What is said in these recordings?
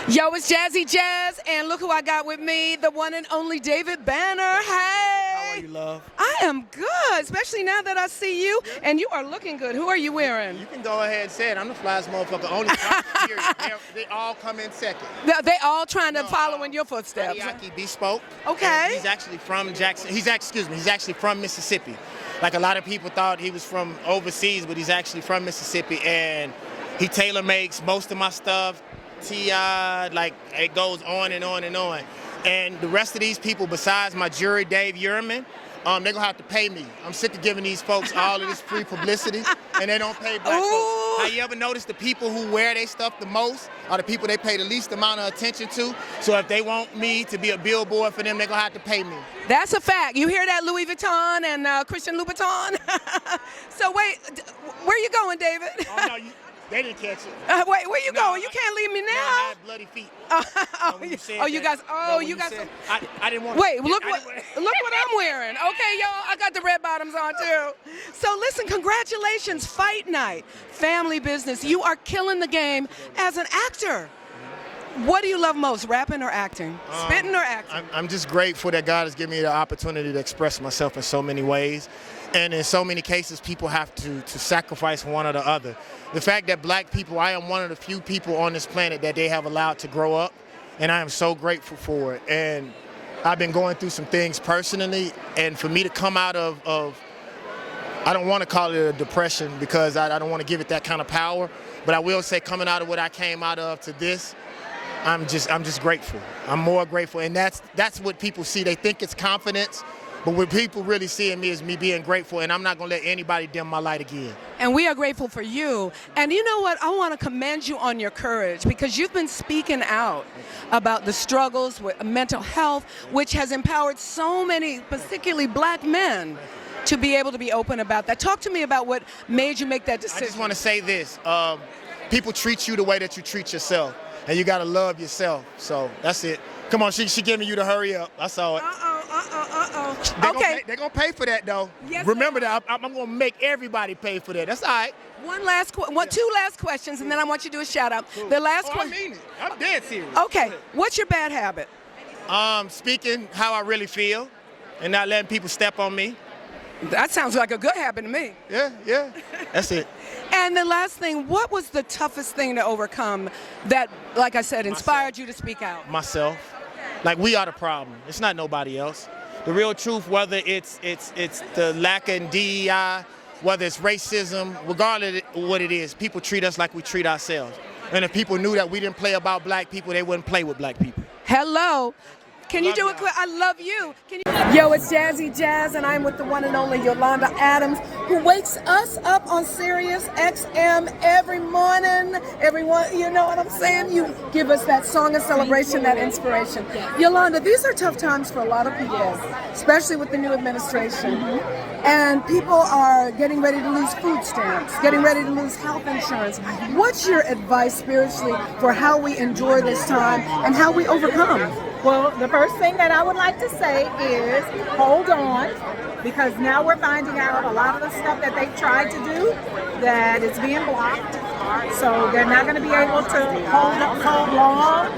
Yo, it's Jazzy Jazz, and look who I got with me, the one and only David Banner. Hey! How are you, love? I am good, especially now that I see you, and you are looking good. Who are you wearing? You can go ahead and say it. I'm the flyest motherfucker on the period. They all come in second. They all trying to follow in your footsteps. Ariake Bespoke. Okay. He's actually from Jackson. He's actually from Mississippi. Like a lot of people thought he was from overseas, but he's actually from Mississippi, and he tailor makes most of my stuff. T.I., like it goes on and on and on. And the rest of these people, besides my jury, Dave Uriman, they're gonna have to pay me. I'm sick of giving these folks all of this free publicity, and they don't pay black folks. Have you ever noticed the people who wear their stuff the most are the people they pay the least amount of attention to? So if they want me to be a billboard for them, they're gonna have to pay me. That's a fact. You hear that, Louis Vuitton and Christian Louboutin? So wait, where you going, David? Oh, no, they didn't catch it. Wait, where you going? You can't leave me now. I had bloody feet. You guys. Some. I didn't want. Wait, look what I'm wearing. Okay, y'all, I got the red bottoms on too. So listen, congratulations, Fight Night, family business. You are killing the game as an actor. What do you love most, rapping or acting? Spitting or acting? I'm just grateful that God has given me the opportunity to express myself in so many ways. And in so many cases, people have to sacrifice one or the other. The fact that black people, I am one of the few people on this planet that they have allowed to grow up, and I am so grateful for it. And I've been going through some things personally, and for me to come out of I don't want to call it a depression because I don't want to give it that kind of power, but I will say coming out of what I came out of to this, I'm just grateful. I'm more grateful, and that's what people see. They think it's confidence, but what people really see in me is me being grateful, and I'm not going to let anybody dim my light again. And we are grateful for you. And you know what? I want to commend you on your courage because you've been speaking out about the struggles with mental health, which has empowered so many, particularly black men, to be able to be open about that. Talk to me about what made you make that decision. I just want to say this. People treat you the way that you treat yourself, and you got to love yourself. So that's it. Come on, she giving you the hurry up. I saw it. Okay. They're going to pay for that, though. Yes, remember that. I'm going to make everybody pay for that. That's all right. Two last questions, and then I want you to do a shout-out. Cool. The last I mean it. I'm dead serious. Okay. What's your bad habit? Speaking how I really feel and not letting people step on me. That sounds like a good habit to me. Yeah. That's it. And the last thing, what was the toughest thing to overcome that, like I said, inspired you to speak out? Myself. Like, we are the problem. It's not nobody else. The real truth, whether it's the lack of DEI, whether it's racism, regardless of what it is, people treat us like we treat ourselves. And if people knew that we didn't play about black people, they wouldn't play with black people. Hello. Can you do it quick? I love you. Yo, it's Jazzy Jazz, and I'm with the one and only Yolanda Adams, who wakes us up on Sirius XM every morning. Everyone, you know what I'm saying? You give us that song of celebration, that inspiration. Yolanda, these are tough times for a lot of people, especially with the new administration. And people are getting ready to lose food stamps, getting ready to lose health insurance. What's your advice spiritually for how we endure this time and how we overcome? Well, the first thing that I would like to say is hold on, because now we're finding out a lot of the stuff that they've tried to do, that it's being blocked. So they're not going to be able to hold long,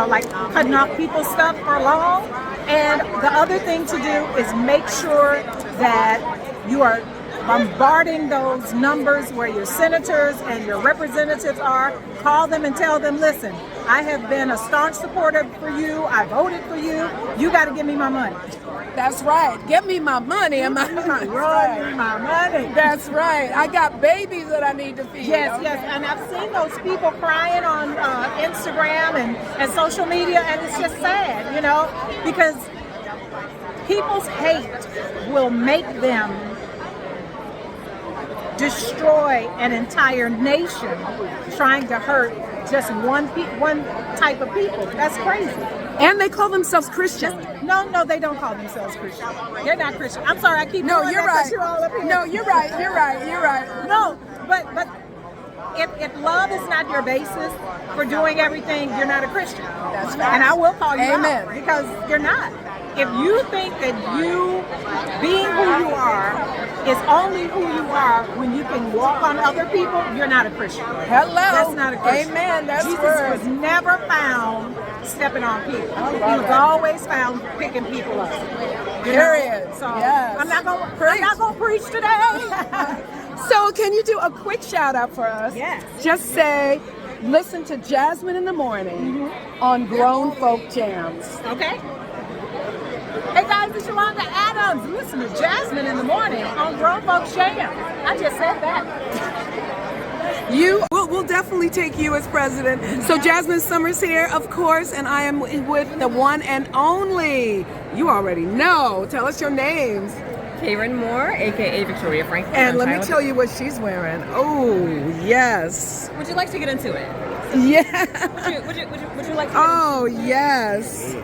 like cutting off people's stuff for long. And the other thing to do is make sure that you are bombarding those numbers where your senators and your representatives are. Call them and tell them, listen, I have been a staunch supporter for you. I voted for you. You got to give me my money. That's right. Give me my money. Give me my money. That's right. I got babies that I need to feed. Yes. And I've seen those people crying on Instagram and social media, and it's just sad, because people's hate will make them destroy an entire nation trying to hurt just one type of people. That's crazy. And they call themselves Christian. No, they don't call themselves Christian. They're not Christian. I'm sorry, I keep No, doing you're that right. You're all up here. No, you're right. No, but if love is not your basis for doing everything, you're not a Christian. That's right. And I will call you Amen. out because you're not. If you think that you being who you are is only who you are when you can walk on other people, you're not a Christian. Hello. That's not a Christian. Amen. That's Jesus word. was never found stepping on people. He love was that. always found picking people up. You know? Period. So Yes. I'm not gonna preach today. So can you do a quick shout out for us? Yes. Just say, listen to Jasmine in the morning on Grown Folk Jams. Okay. Hey guys, it's Yolanda Adams. Listen to Jasmine in the morning on Grown Folks Jam. I just said that. We'll definitely take you as president. So Jasmine Summers here, of course, and I am with the one and only. You already know. Tell us your names. Karen Moore, aka Victoria Franklin. And let me tell you what she's wearing. Oh, yes. Would you like to get into it? Yeah. Would you like to? Oh, yes.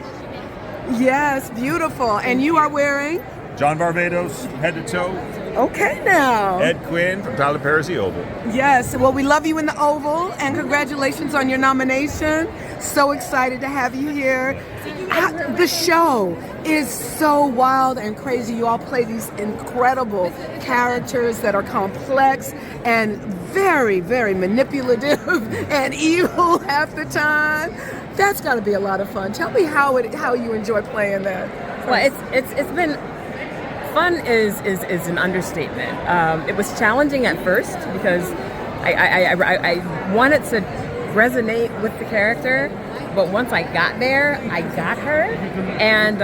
Yes, beautiful. And you are wearing? John Barbados, head to toe. Okay now. Ed Quinn from Tyler Perry's The Oval. Yes, well, we love you in the Oval, and congratulations on your nomination. So excited to have you here. The show is so wild and crazy. You all play these incredible characters that are complex and very, very manipulative and evil half the time. That's got to be a lot of fun. Tell me how you enjoy playing that. Well, it's been fun. Is an understatement. It was challenging at first because I wanted to resonate with the character, but once I got there, I got her, and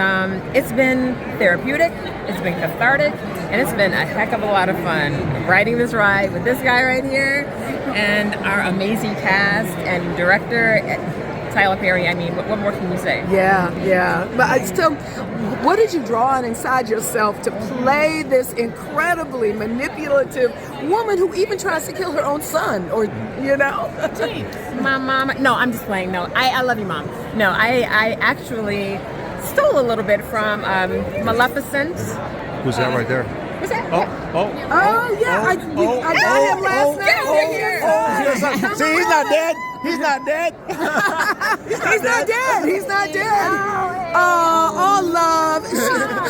it's been therapeutic. It's been cathartic, and it's been a heck of a lot of fun riding this ride with this guy right here, and our amazing cast and director. Tyler Perry, I mean, what more can you say? Yeah. But I still, what did you draw on inside yourself to play this incredibly manipulative woman who even tries to kill her own son, or, you know? My mom, no, I'm just playing. No, I love you, Mom. No, I actually stole a little bit from Maleficent. Who's that right there? What's that? Oh, yeah. I got him last night. See, he's not dead. He's not dead. He's not dead. All love.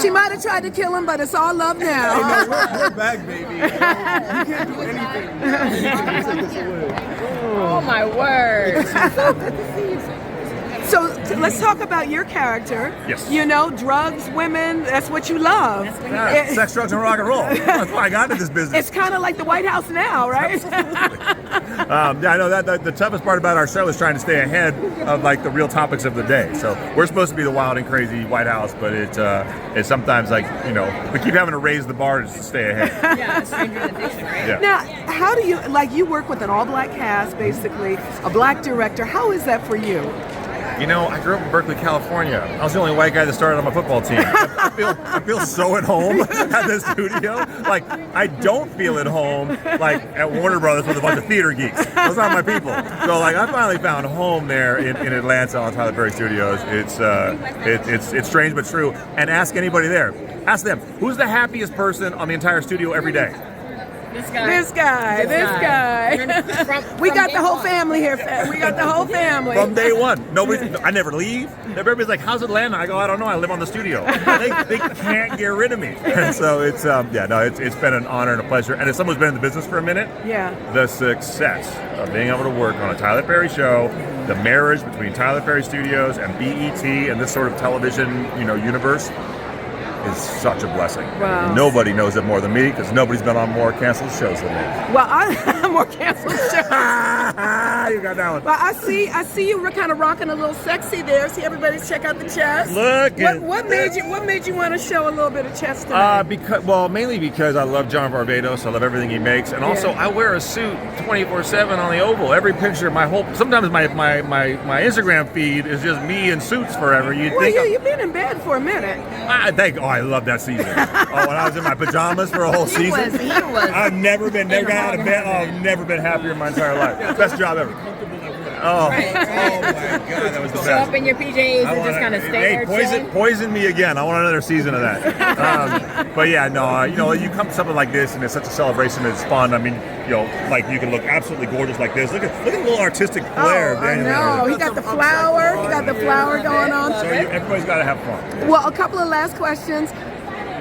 She might have tried to kill him, but it's all love now. We're back, baby. You can't do anything. Oh my word. So let's talk about your character. Yes. You know, drugs, women, that's what you love. Yeah, sex, drugs, and rock and roll. That's why I got into this business. It's kind of like the White House now, right? Yeah, I know that the toughest part about our show is trying to stay ahead of like the real topics of the day. So we're supposed to be the wild and crazy White House, but it's sometimes like, you know, we keep having to raise the bar to stay ahead. Yeah, Stranger Than Fiction, right? Yeah. Now, how do you, like, you work with an all-black cast, basically, a black director. How is that for you? You know, I grew up in Berkeley, California. I was the only white guy that started on my football team. I feel so at home at the studio. Like, I don't feel at home, like, at Warner Brothers with a bunch of theater geeks. Those aren't my people. So, like, I finally found home there in Atlanta on Tyler Perry Studios. It's strange but true. And ask anybody there. Ask them, who's the happiest person on the entire studio every day? This guy. We got the whole family here. We got the whole family. From day one. I never leave. Everybody's like, how's Atlanta? I go, I don't know. I live on the studio. They can't get rid of me. And so it's been an honor and a pleasure. And as someone who's been in the business for a minute, the success of being able to work on a Tyler Perry show, the marriage between Tyler Perry Studios and BET and this sort of television, universe is such a blessing. Wow. Nobody knows it more than me because nobody's been on more canceled shows than me. Well, I'm more canceled shows. You got that one. But I see you were kind of rocking a little sexy there. See, everybody check out the chest. Look at what made you want to show a little bit of chest tonight? Mainly because I love John Barbados. I love everything he makes, and also I wear a suit 24/7 on the Oval. Every picture, sometimes my Instagram feed is just me in suits forever. You've been in bed for a minute. I love that season. When I was in my pajamas for a whole season. He was. I've never got out of bed. I've never been happier in my entire life. Best job ever. Oh, Right. oh my God, that was the Show best. up in your PJs and just kind of stay Hey, there chilling. poison me again. I want another season of that. But yeah, no, you come to something like this and it's such a celebration. It's fun. I mean, like you can look absolutely gorgeous like this. Look at the little artistic flair. Oh, I know. He got the flower. He got the flower going on. So everybody's got to have fun. Well, a couple of last questions.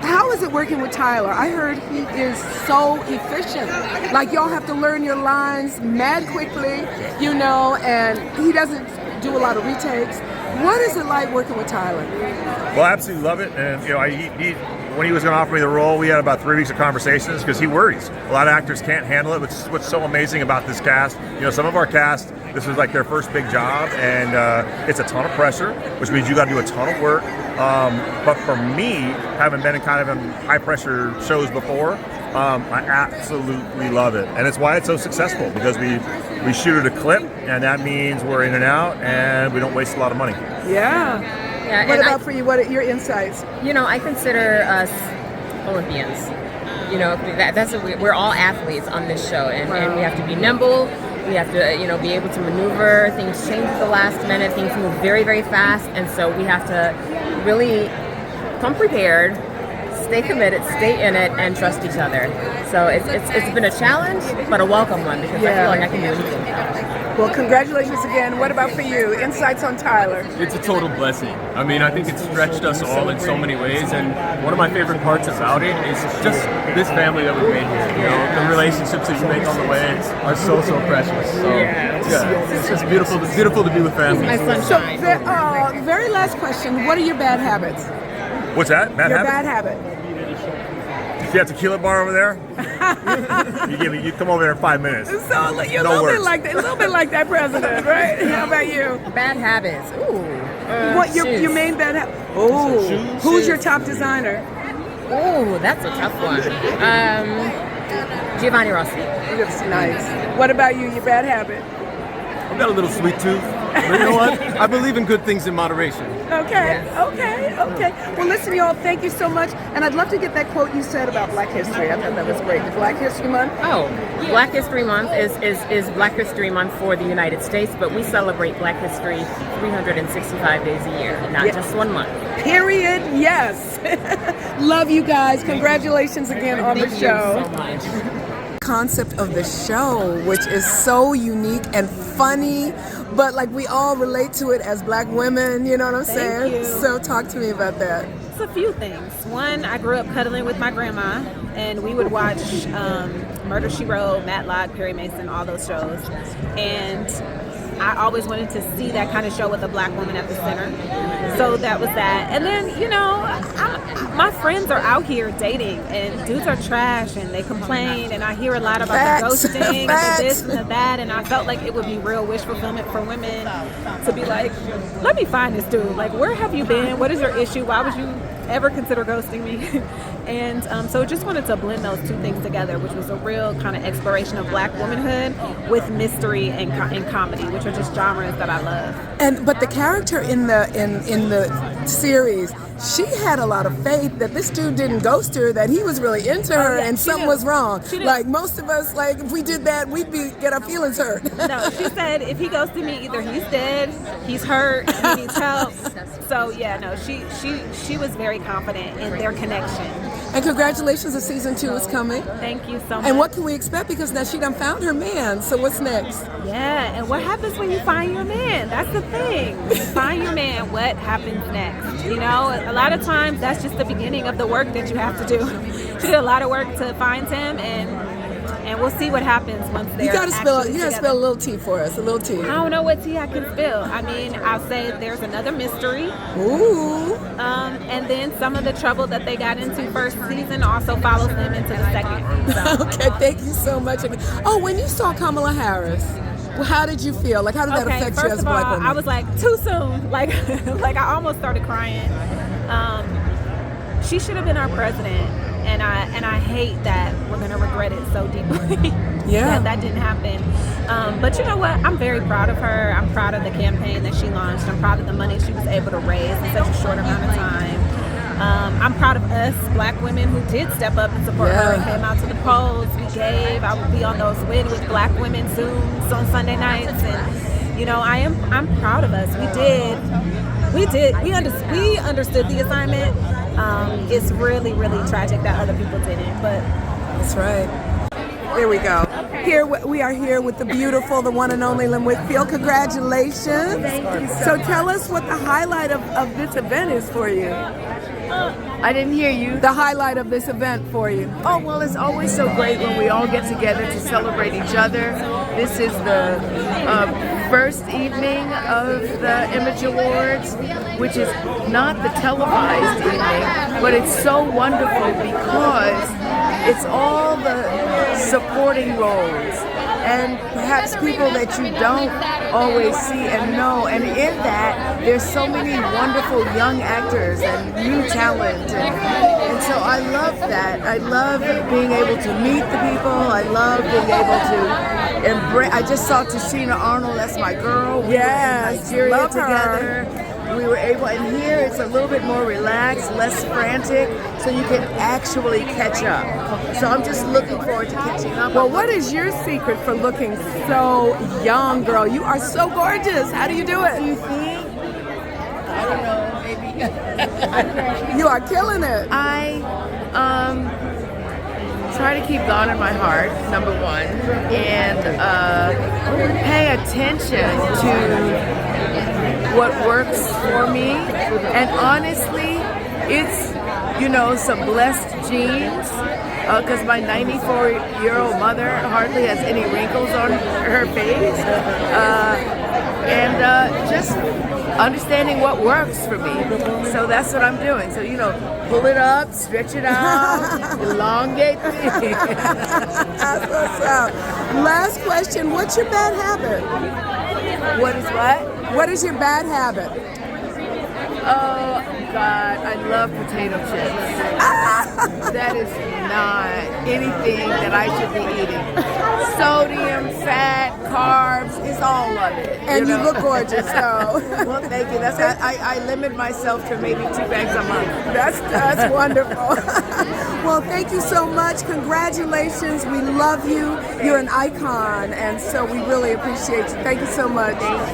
How is it working with Tyler? I heard he is so efficient. Like y'all have to learn your lines mad quickly, and he doesn't do a lot of retakes. What is it like working with Tyler? Well, I absolutely love it. And when he was going to offer me the role, we had about 3 weeks of conversations because he worries. A lot of actors can't handle it, which is what's so amazing about this cast. Some of our cast, this was like their first big job, and it's a ton of pressure, which means you got to do a ton of work. But for me, having been in kind of high pressure shows before, I absolutely love it, and it's why it's so successful because we shoot at a clip, and that means we're in and out, and we don't waste a lot of money. Yeah. Yeah, What about for you? What are your insights? I consider us Olympians. That's we're all athletes on this show, and we have to be nimble. We have to, be able to maneuver. Things change at the last minute. Things move very, very fast, and so we have to really come prepared, stay committed, stay in it, and trust each other. So it's been a challenge, but a welcome one because I feel like I can do anything. Well, congratulations again. What about for you? Insights on Tyler? It's a total blessing. I mean, I think it's stretched us all in so many ways, and one of my favorite parts about it is just this family that we made here. The relationships that you make on the way are so precious. So yeah, it's just beautiful. It's beautiful to be with family. My sunshine. So, very last question. What are your bad habits? What's that? Your bad habit. You see that tequila bar over there? you come over there in 5 minutes. So you're No a words. little bit like that president, right? How about you? Bad habits. Ooh. What your shoes. main bad habit? Oh, who's your top designer? Ooh, that's a tough one. Giovanni Rossi. That's nice. What about you? Your bad habit? I've got a little sweet tooth. But you know what? I believe in good things in moderation. Okay. Well, listen, y'all, thank you so much. And I'd love to get that quote you said about Black History. I thought that was great. The Black History Month. Oh, Black History Month is Black History Month for the United States, but we celebrate Black History 365 days a year, not just 1 month. Period. Yes. Love you guys. Congratulations again on the Thank show. you so much. Concept of the show, which is so unique and funny, but like we all relate to it as Black women, you know what I'm saying? you. So talk to me about that. It's a few things. One, I grew up cuddling with my grandma, and we would watch Murder, She Wrote, Matlock, Perry Mason, all those shows. And I always wanted to see that kind of show with a Black woman at the center. So that was that. And then, my friends are out here dating, and dudes are trash, and they complain, and I hear a lot about Facts. the ghosting, Facts. the this and the that, and I felt like it would be real wish fulfillment for women to be like, let me find this dude. Like, where have you been? What is your issue? Why would you ever consider ghosting me? And so just wanted to blend those two things together, which was a real kind of exploration of Black womanhood with mystery and comedy, which are just genres that I love. But the character in the series, she had a lot of faith that this dude didn't ghost her, that he was really into her, and she something did. was wrong. She did. Like most of us, like if we did that, we'd get our feelings hurt. No, she said if he ghosted me, either he's dead, he's hurt, he needs help. So yeah, no, she was very confident in their connection. And congratulations, the season 2 is coming. Thank you so much. And what can we expect? Because now she done found her man. So what's next? Yeah, and what happens when you find your man? That's the thing. When you find your man, what happens next? A lot of times that's just the beginning of the work that you have to do. She did a lot of work to find him, and we'll see what happens once they're You gotta spill together. a little tea for us, a little tea. I don't know what tea I can spill. I mean, I'll say there's another mystery. Ooh. And then some of the trouble that they got into first season also follows them into the second. So. Okay, thank you so much. Oh, when you saw Kamala Harris, how did you feel? Like, how did that affect you first as a of Black all, woman? I was like, too soon. Like I almost started crying. She should have been our president, and I hate that we're gonna regret it so deeply. Yeah. that didn't happen. But you know what? I'm very proud of her. I'm proud of the campaign that she launched. I'm proud of the money she was able to raise in such a short amount of time. I'm proud of us Black women who did step up and support her and came out to the polls. I would be on those Win with Black Women Zooms on Sunday nights, and I'm proud of us. We understood the assignment. It's really, really tragic that other people didn't, but That's right. There we go. We are here with the beautiful, the one and only Lynn Whitfield. Congratulations. Thank you So tell us what the highlight of this event is for you. I didn't hear you. The highlight of this event for you. Oh, well, it's always so great when we all get together to celebrate each other. This is the first evening of the Image Awards, which is not the televised evening, but it's so wonderful because it's all the supporting roles and perhaps people that you don't always see and know. And in that, there's so many wonderful young actors and new talent. And so I love that. I love being able to meet the people. I love being able to embrace. I just saw Tashina Arnold, that's my girl. We were in Nigeria love her. together. We were able, and here it's a little bit more relaxed, less frantic, so you can actually catch up. So I'm just looking forward to catching up. Well, what is your secret for looking so young, girl? You are so gorgeous. How do you do it? You think? I don't know, maybe. You are killing it. I try to keep God in my heart, number one, and pay attention to what works for me. And honestly, it's, some blessed genes, because my 94-year-old mother hardly has any wrinkles on her face. And just understanding what works for me. So that's what I'm doing. So, pull it up, stretch it out, elongate things. That's what's up. Last question. What's your bad habit? What is what? What is your bad habit? Oh, God, I love potato chips. That is not anything that I should be eating. Sodium, fat, carbs, it's all of it. And you look gorgeous, so. Well, thank you. I limit myself to maybe 2 bags a month. That's wonderful. Well, thank you so much. Congratulations. We love you. You're an icon, and so we really appreciate you. Thank you so much.